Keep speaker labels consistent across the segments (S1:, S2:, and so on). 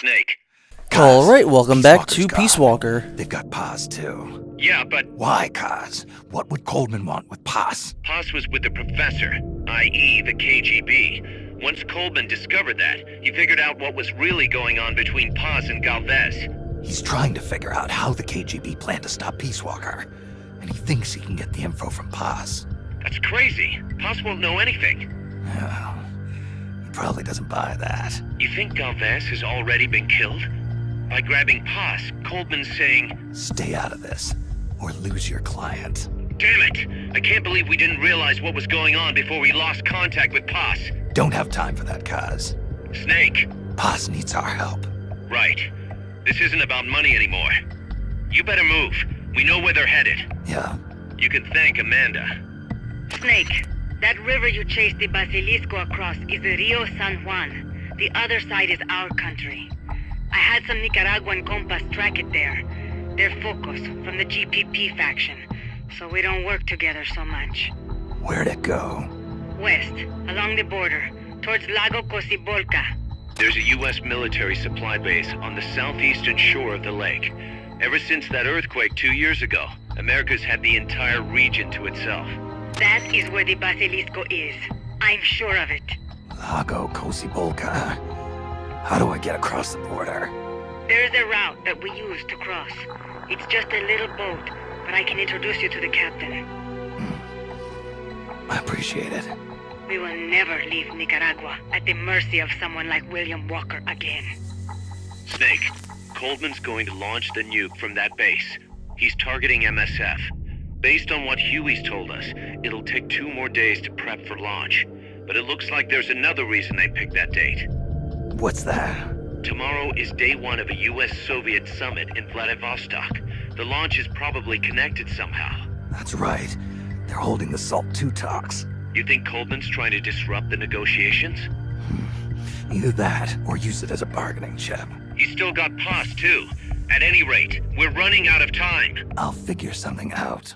S1: Snake.
S2: Alright, welcome back to Peace Walker.
S3: They've got Paz, too.
S1: Yeah, but...
S3: Why, Kaz? What would Coleman want with Paz?
S1: Paz was with the professor, i.e. the KGB. Once Coleman discovered that, he figured out what was really going on between Paz and Galvez.
S3: He's trying to figure out how the KGB plan to stop Peace Walker, and he thinks he can get the info from Paz.
S1: That's crazy. Paz won't know anything.
S3: Well, he probably doesn't buy that.
S1: You think Galvez has already been killed? By grabbing Paz, Coleman's saying...
S3: Stay out of this, or lose your client.
S1: Damn it! I can't believe we didn't realize what was going on before we lost contact with Paz.
S3: Don't have time for that, Kaz.
S1: Snake.
S3: Paz needs our help.
S1: Right. This isn't about money anymore. You better move. We know where they're headed.
S3: Yeah.
S1: You can thank Amanda.
S4: Snake, that river you chased the basilisco across is the Rio San Juan. The other side is our country. I had some Nicaraguan compas track it there. They're focus from the GPP faction, so we don't work together so much.
S3: Where'd it go?
S4: West, along the border, towards Lago Cocibolca.
S1: There's a U.S. military supply base on the southeastern shore of the lake. Ever since that earthquake 2 years ago, America's had the entire region to itself.
S4: That is where the basilisco is. I'm sure of it.
S3: Lago Cocibolca. How do I get across the border?
S4: There's a route that we use to cross. It's just a little boat, but I can introduce you to the captain.
S3: I appreciate it.
S4: We will never leave Nicaragua at the mercy of someone like William Walker again.
S1: Snake, Coleman's going to launch the nuke from that base. He's targeting MSF. Based on what Huey's told us, it'll take 2 more days to prep for launch. But it looks like there's another reason they picked that date.
S3: What's that?
S1: Tomorrow is day 1 of a US-Soviet summit in Vladivostok. The launch is probably connected somehow.
S3: That's right. They're holding the SALT II talks.
S1: You think Coleman's trying to disrupt the negotiations?
S3: Either that, or use it as a bargaining chip.
S1: He's still got Paz, too. At any rate, we're running out of time.
S3: I'll figure something out.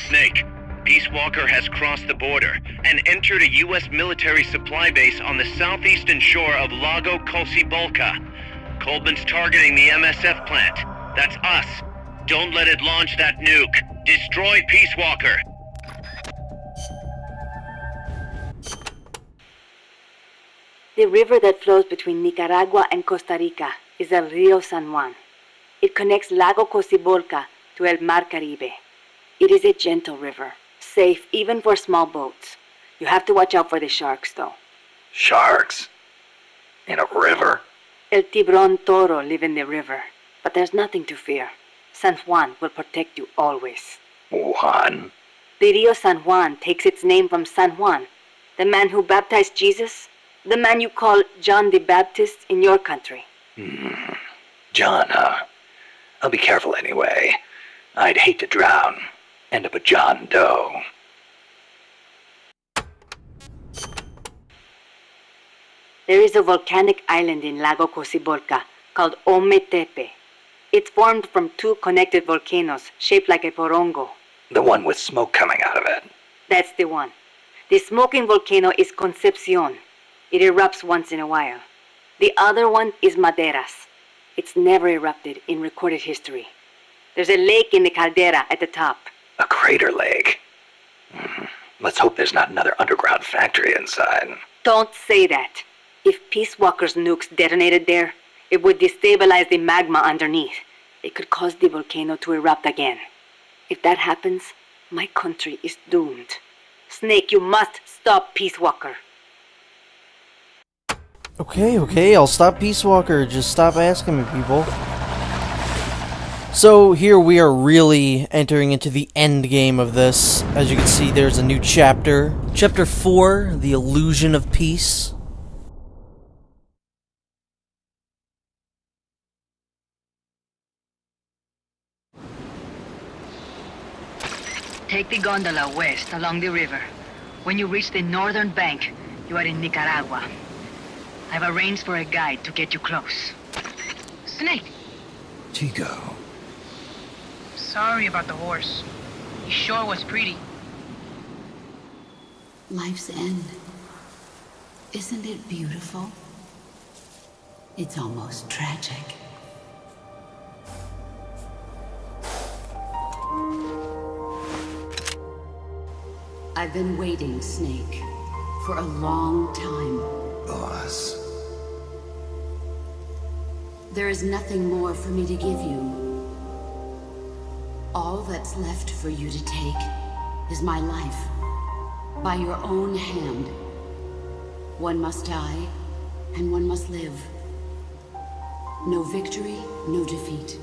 S1: Snake, Peace Walker has crossed the border and entered a U.S. military supply base on the southeastern shore of Lago Cocibolca. Coleman's targeting the MSF plant. That's us. Don't let it launch that nuke. Destroy Peace Walker.
S4: The river that flows between Nicaragua and Costa Rica is el Rio San Juan. It connects Lago Cocibolca to el Mar Caribe. It is a gentle river, safe even for small boats. You have to watch out for the sharks, though.
S3: Sharks? In a river?
S4: El Tiburón Toro live in the river, but there's nothing to fear. San Juan will protect you always.
S3: Juan?
S4: The Rio San Juan takes its name from San Juan, the man who baptized Jesus, the man you call John the Baptist in your country.
S3: John, huh? I'll be careful anyway. I'd hate to drown. End up a John Doe.
S4: There is a volcanic island in Lago Cocibolca called Ometepe. It's formed from 2 connected volcanoes shaped like a porongo.
S3: The one with smoke coming out of it.
S4: That's the one. The smoking volcano is Concepcion. It erupts once in a while. The other one is Maderas. It's never erupted in recorded history. There's a lake in the caldera at the top.
S3: A crater lake. Let's hope there's not another underground factory inside.
S4: Don't say that. If Peace Walker's nukes detonated there, it would destabilize the magma underneath. It could cause the volcano to erupt again. If that happens, my country is doomed. Snake, you must stop Peace Walker.
S2: Okay, I'll stop Peace Walker. Just stop asking me, people. So here we are really entering into the end game of this. As you can see, there's a new chapter. Chapter 4, The Illusion of Peace.
S4: Take the gondola west along the river. When you reach the northern bank, you are in Nicaragua. I've arranged for a guide to get you close. Snake!
S3: Chico.
S5: Sorry about the horse. He sure was pretty.
S6: Life's end. Isn't it beautiful? It's almost tragic. I've been waiting, Snake, for a long time.
S3: Boss.
S6: There is nothing more for me to give you. All that's left for you to take is my life. By your own hand. One must die, and one must live. No victory, no defeat.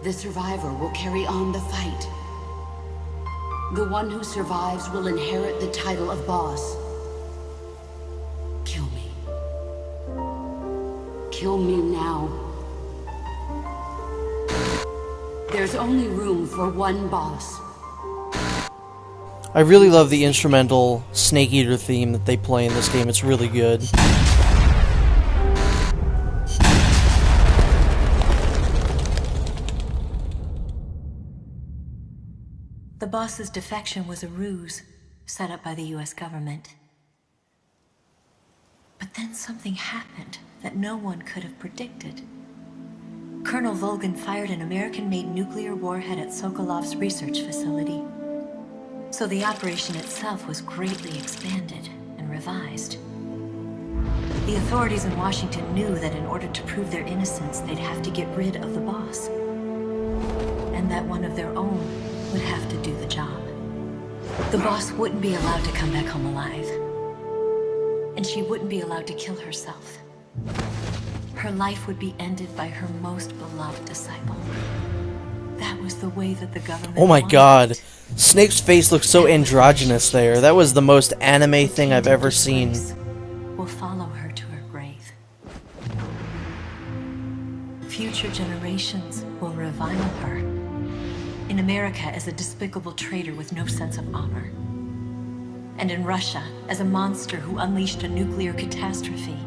S6: The survivor will carry on the fight. The one who survives will inherit the title of boss. Kill me. Kill me now. There's only room for one boss.
S2: I really love the instrumental Snake Eater theme that they play in this game. It's really good.
S7: The boss's defection was a ruse set up by the US government. But then something happened that no one could have predicted. Colonel Volgan fired an American-made nuclear warhead at Sokolov's research facility. So the operation itself was greatly expanded and revised. The authorities in Washington knew that in order to prove their innocence, they'd have to get rid of the boss. And that one of their own would have to do the job. The boss wouldn't be allowed to come back home alive. And she wouldn't be allowed to kill herself. Her life would be ended by her most beloved disciple. That was the way that the government
S2: Oh my
S7: wanted
S2: god.
S7: it.
S2: Snake's face looks so androgynous there. That was the most anime thing I've ever seen.
S7: Will follow her to her grave. Future generations will revile her. In America as a despicable traitor with no sense of honor. And in Russia as a monster who unleashed a nuclear catastrophe.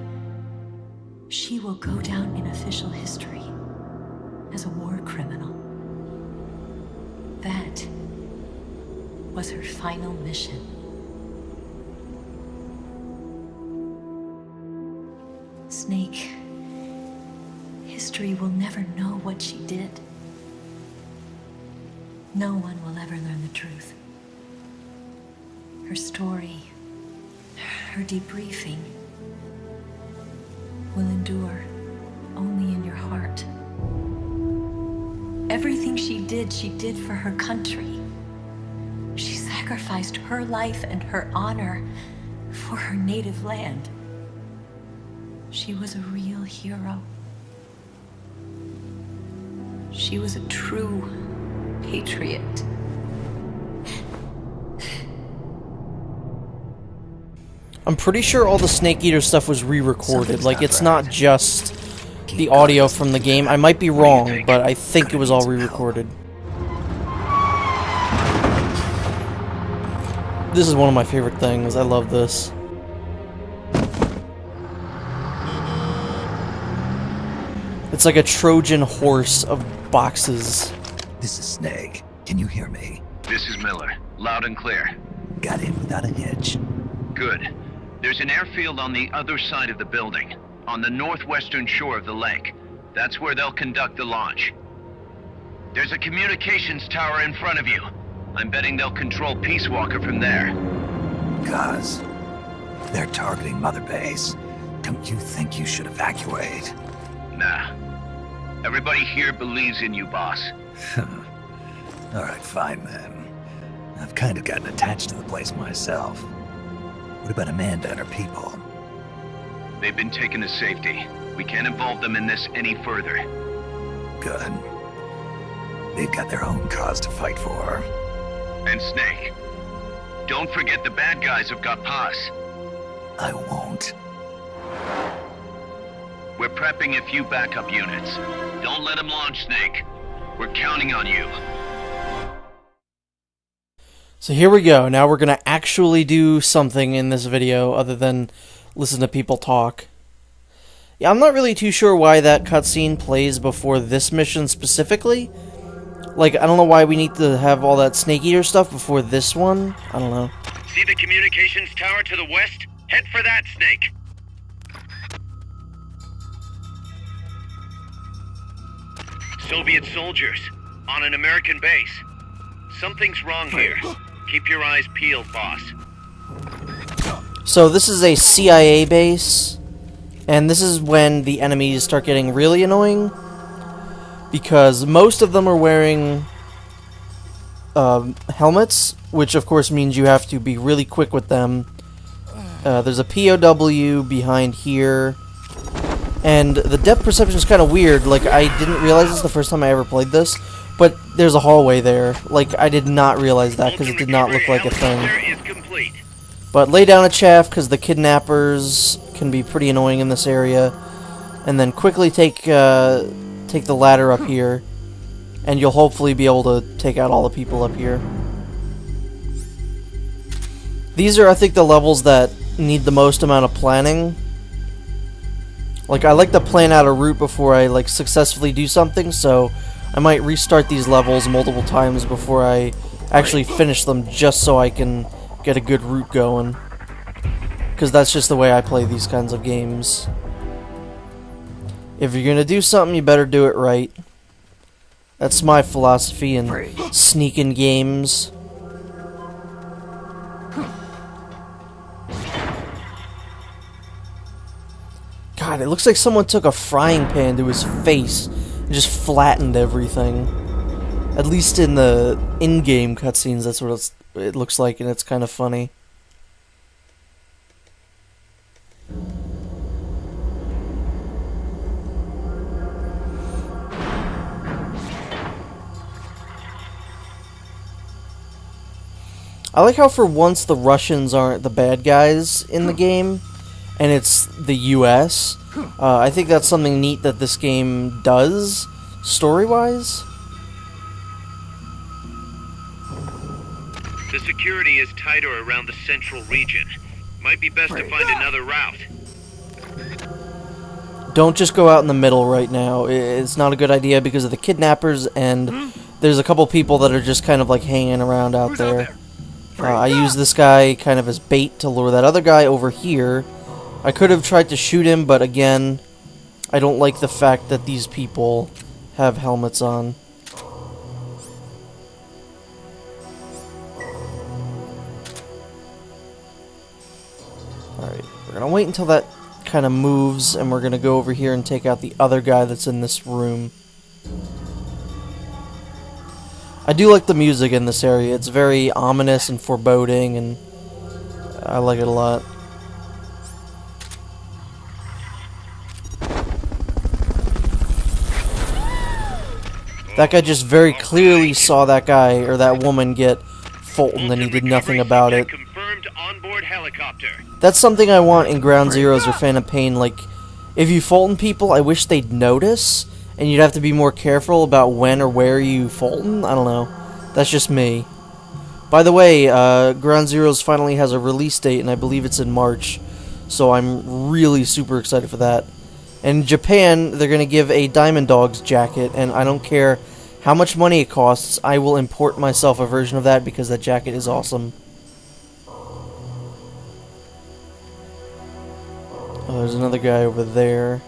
S7: She will go down in official history as a war criminal. That was her final mission. Snake, history will never know what she did. No one will ever learn the truth. Her story, her debriefing, will endure only in your heart. Everything she did for her country. She sacrificed her life and her honor for her native land. She was a real hero. She was a true patriot.
S2: I'm pretty sure all the Snake Eater stuff was re-recorded. Like, it's not just the audio from the game. I might be wrong, but I think it was all re-recorded. This is one of my favorite things. I love this. It's like a Trojan horse of boxes.
S3: This is Snake. Can you hear me?
S1: This is Miller. Loud and clear.
S3: Got in without a hitch.
S1: Good. There's an airfield on the other side of the building, on the northwestern shore of the lake. That's where they'll conduct the launch. There's a communications tower in front of you. I'm betting they'll control Peace Walker from there.
S3: Guz, they're targeting Mother Base. Don't you think you should evacuate?
S1: Nah. Everybody here believes in you, boss.
S3: Alright, fine then. I've kind of gotten attached to the place myself. What about Amanda and her people?
S1: They've been taken to safety. We can't involve them in this any further.
S3: Good. They've got their own cause to fight for.
S1: And Snake. Don't forget the bad guys have got Paz.
S3: I won't.
S1: We're prepping a few backup units. Don't let them launch, Snake. We're counting on you.
S2: So here we go. Now we're going to actually do something in this video other than listen to people talk. Yeah, I'm not really too sure why that cutscene plays before this mission specifically. Like, I don't know why we need to have all that Snake Eater stuff before this one. I don't know.
S1: See the communications tower to the west? Head for that, Snake. Soviet soldiers on an American base. Something's wrong here. Keep your eyes peeled, boss.
S2: So this is a CIA base, and this is when the enemies start getting really annoying, because most of them are wearing helmets, which of course means you have to be really quick with them. There's a POW behind here, and the depth perception is kind of weird. Like, I didn't realize this the first time I ever played this, but there's a hallway there. Like, I did not realize that because it did not look like a thing. But lay down a chaff because the kidnappers can be pretty annoying in this area, and then quickly take the ladder up here, and you'll hopefully be able to take out all the people up here. These are, I think, the levels that need the most amount of planning. Like, I like to plan out a route before I, like, successfully do something, so I might restart these levels multiple times before I actually finish them, just so I can get a good route going. Because that's just the way I play these kinds of games. If you're gonna do something, you better do it right. That's my philosophy in sneaking games. God, it looks like someone took a frying pan to his face and just flattened everything. At least in the in-game cutscenes, that's what it looks like, and it's kind of funny. I like how for once the Russians aren't the bad guys in the game, and it's the US. I think that's something neat that this game does, story-wise.
S1: The security is tighter around the central region. Might be best to find another route.
S2: Don't just go out in the middle right now. It's not a good idea because of the kidnappers, and there's a couple people that are just kind of like hanging around out there. I use this guy kind of as bait to lure that other guy over here. I could have tried to shoot him, but again, I don't like the fact that these people have helmets on. Alright, we're gonna wait until that kind of moves, and we're gonna go over here and take out the other guy that's in this room. I do like the music in this area. It's very ominous and foreboding, and I like it a lot. That guy just very clearly saw that guy, or that woman, get Fulton, and he did nothing about it. That's something I want in Ground Zeroes or Phantom Pain. Like, if you Fulton people, I wish they'd notice, and you'd have to be more careful about when or where you Fulton. I don't know. That's just me. By the way, Ground Zeroes finally has a release date, and I believe it's in March, so I'm really super excited for that. In Japan, they're going to give a Diamond Dogs jacket, and I don't care how much money it costs, I will import myself a version of that because that jacket is awesome. Oh, there's another guy over there.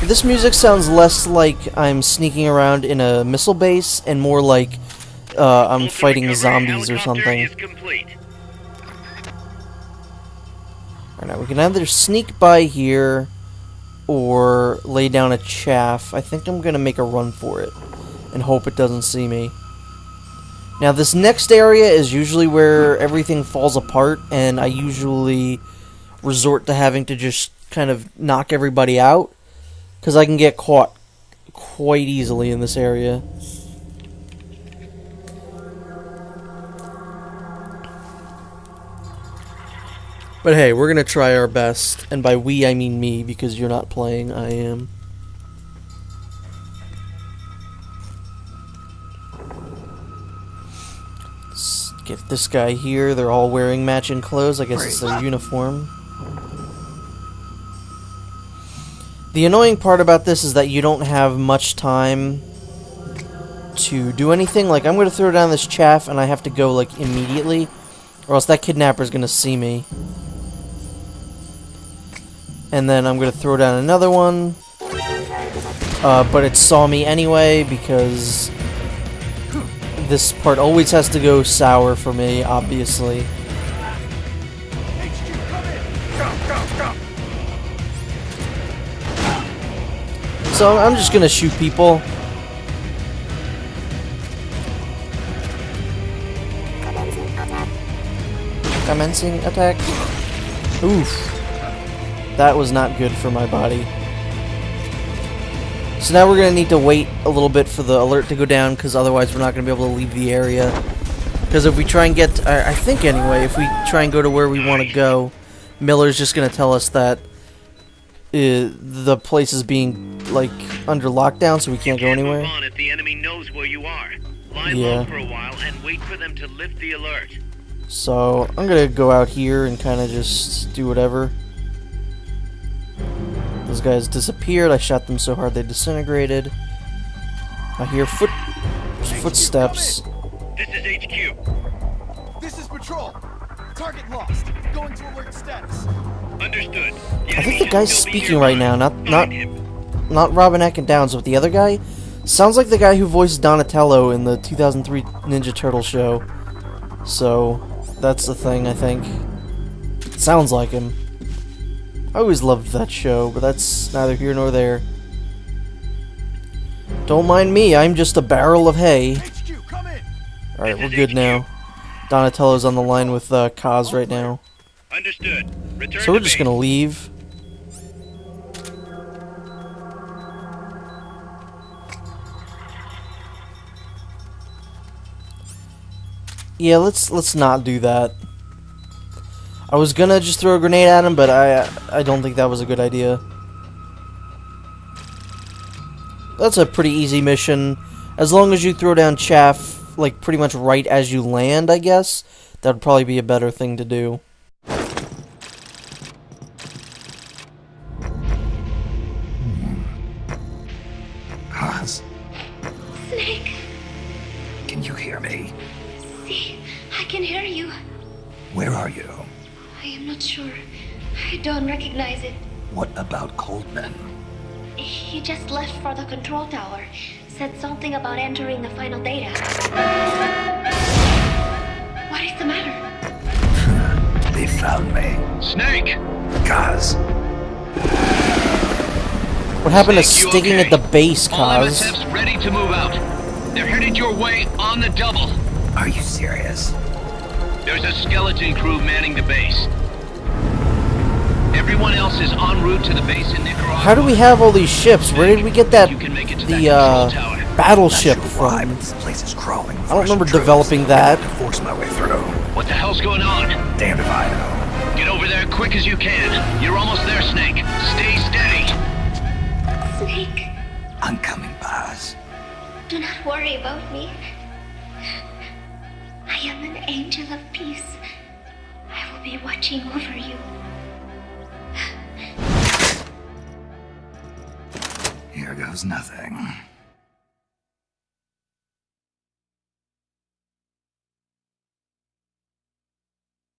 S2: This music sounds less like I'm sneaking around in a missile base and more like I'm fighting zombies or something. Alright, now we can either sneak by here or lay down a chaff. I think I'm gonna make a run for it and hope it doesn't see me. Now this next area is usually where everything falls apart, and I usually resort to having to just kind of knock everybody out, because I can get caught quite easily in this area. But hey, we're gonna try our best, and by we I mean me, because you're not playing, I am. Let's get this guy here. They're all wearing matching clothes. I guess it's their uniform. The annoying part about this is that you don't have much time to do anything. Like, I'm gonna throw down this chaff, and I have to go, like, immediately, or else that kidnapper's gonna see me. And then I'm gonna throw down another one. But it saw me anyway because this part always has to go sour for me, obviously. So I'm just gonna shoot people. Commencing attack. Oof. That was not good for my body. So now we're going to need to wait a little bit for the alert to go down, because otherwise we're not going to be able to leave the area. Because if we try and get... I think anyway, if we try and go to where we want to go, Miller's just going to tell us that the place is being, like, under lockdown, so we can't go anywhere.
S1: Move on if the enemy knows where you are. Lie low for a while and wait for them to lift the alert.
S2: So I'm going to go out here and kind of just do whatever. Those guys disappeared. I shot them so hard they disintegrated. I hear footsteps.
S1: This is HQ.
S8: This is patrol. Target lost. Going to alert status.
S1: Understood.
S2: I think the guy's speaking right now, not Robin Atkin Downs, but the other guy. Sounds like the guy who voiced Donatello in the 2003 Ninja Turtle show. So that's the thing, I think. It sounds like him. I always loved that show, but that's neither here nor there. Don't mind me, I'm just a barrel of hay. Alright, we're good now. Donatello's on the line with Kaz right now.
S1: Understood. Return
S2: So we're
S1: to
S2: just
S1: base.
S2: gonna leave. Yeah, let's not do that. I was gonna just throw a grenade at him, but I don't think that was a good idea. That's a pretty easy mission. As long as you throw down chaff, like, pretty much right as you land, I guess. That would probably be a better thing to do.
S3: Hans,
S9: Snake,
S3: can you hear me?
S9: see, I can hear you.
S3: Where are you?
S9: I am not sure. I don't recognize it.
S3: What about Coldman?
S9: He just left for the control tower. Said something about entering the final data. What is the matter?
S3: They found me.
S1: Snake!
S3: Kaz,
S2: What happened to
S1: Snake, you
S2: sticking
S1: okay?
S2: at the base,
S1: All
S2: Kaz?
S1: MSFs ready to move out. They're headed your way on the double.
S3: are you serious?
S1: There's a skeleton crew manning the base. Everyone else is en route to the base in Nicaragua.
S2: How do we have all these ships? Where did we get that
S1: You can make it to that control tower.
S2: battleship
S3: Not sure why,
S2: from?
S3: but this place is crawling.
S2: I don't remember developing that.
S3: To force my way through.
S1: What the hell's going on?
S3: Damned if I know.
S1: Get over there quick as you can. You're almost there, Snake. Stay steady.
S9: Snake,
S3: I'm coming, Baz.
S9: do not worry about me. I am an angel of peace. I will be watching over you.
S3: Here goes nothing.